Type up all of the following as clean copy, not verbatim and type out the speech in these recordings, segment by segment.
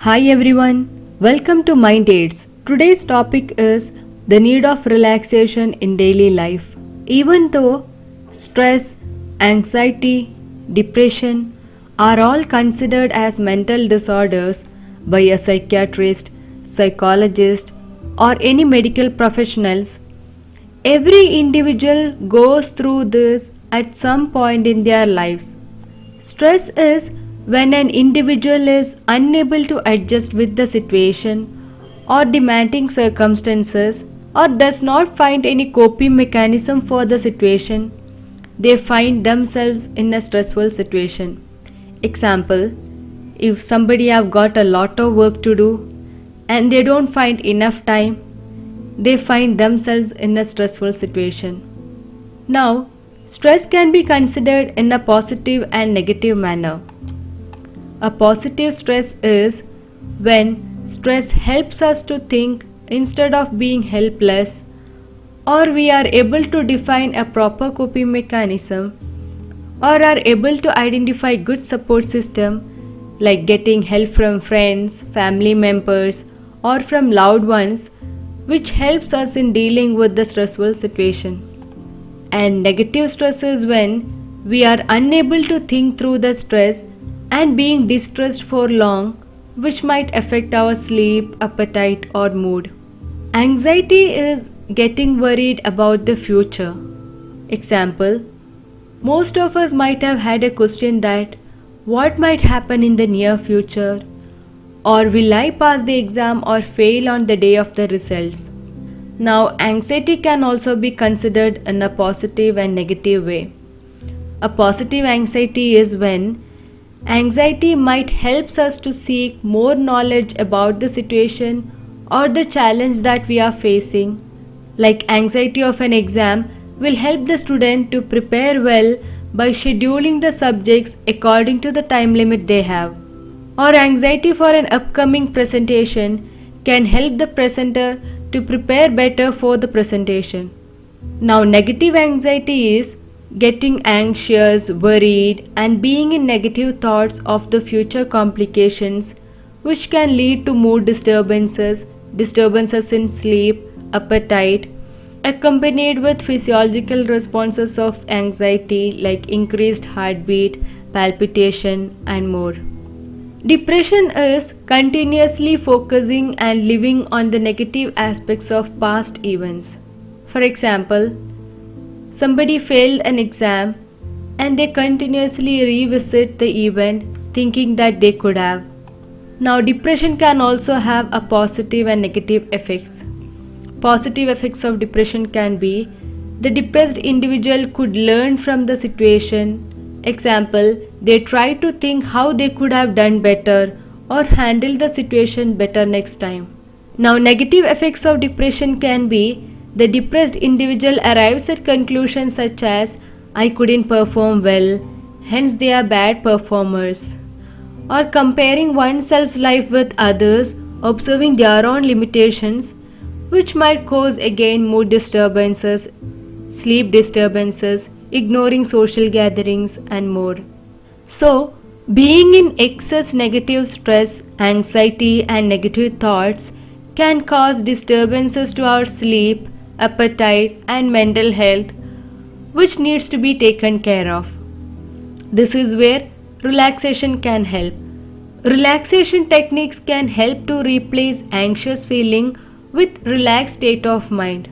Hi everyone, welcome to Mind Aids. Today's topic is the need of relaxation in daily life. Even though stress, anxiety, depression are all considered as mental disorders by a psychiatrist, psychologist, or any medical professionals, every individual goes through this at some point in their lives. Stress is when an individual is unable to adjust with the situation or demanding circumstances or does not find any coping mechanism for the situation, they find themselves in a stressful situation. Example, if somebody have got a lot of work to do and they don't find enough time, they find themselves in a stressful situation. Now, stress can be considered in a positive and negative manner. A positive stress is when stress helps us to think instead of being helpless, or we are able to define a proper coping mechanism, or are able to identify good support system like getting help from friends, family members, or from loved ones, which helps us in dealing with the stressful situation. And negative stress is when we are unable to think through the stress and being distressed for long, which might affect our sleep, appetite, or mood. Anxiety is getting worried about the future. Example, most of us might have had a question that what might happen in the near future, or will I pass the exam or fail on the day of the results. Now, anxiety can also be considered in a positive and negative way. A positive anxiety is when anxiety might help us to seek more knowledge about the situation or the challenge that we are facing. Like anxiety of an exam will help the student to prepare well by scheduling the subjects according to the time limit they have. Or anxiety for an upcoming presentation can help the presenter to prepare better for the presentation. Now, negative anxiety is getting anxious, worried, and being in negative thoughts of the future complications, which can lead to mood disturbances, disturbances in sleep, appetite, accompanied with physiological responses of anxiety like increased heartbeat, palpitation, and more. Depression is continuously focusing and living on the negative aspects of past events. For example, somebody failed an exam and they continuously revisit the event thinking that they could have. Now, depression can also have a positive and negative effects. Positive effects of depression can be the depressed individual could learn from the situation. Example, they try to think how they could have done better or handle the situation better next time. Now, negative effects of depression can be the depressed individual arrives at conclusions such as I couldn't perform well, hence they are bad performers. Or comparing oneself's life with others, observing their own limitations, which might cause again mood disturbances, sleep disturbances, ignoring social gatherings, and more. So, being in excess negative stress, anxiety, and negative thoughts can cause disturbances to our sleep, appetite, and mental health, which needs to be taken care of. This is where relaxation can help. Relaxation techniques can help to replace anxious feeling with relaxed state of mind.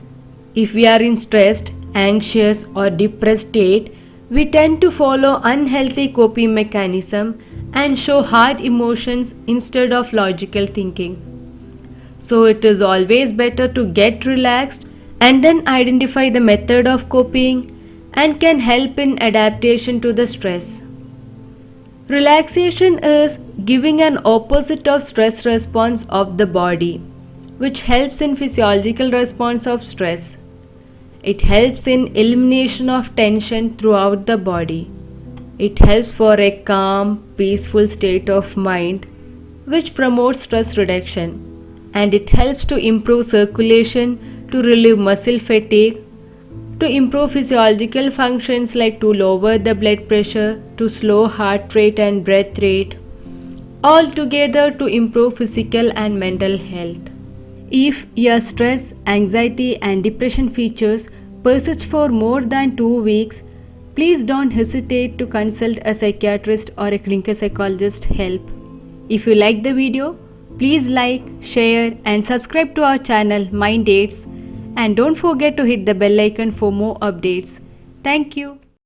If we are in stressed, anxious, or depressed state, we tend to follow unhealthy coping mechanism and show hard emotions instead of logical thinking. So it is always better to get relaxed and then identify the method of coping and can help in adaptation to the stress. Relaxation is giving an opposite of stress response of the body, which helps in physiological response of stress. It helps in elimination of tension throughout the body. It helps for a calm, peaceful state of mind, which promotes stress reduction, and it helps to improve circulation, to relieve muscle fatigue, to improve physiological functions like to lower the blood pressure, to slow heart rate and breath rate, all together to improve physical and mental health. If your stress, anxiety, and depression features persist for more than 2 weeks, please don't hesitate to consult a psychiatrist or a clinical psychologist help. If you like the video, please like, share, and subscribe to our channel Mind Aids, and don't forget to hit the bell icon for more updates. Thank you.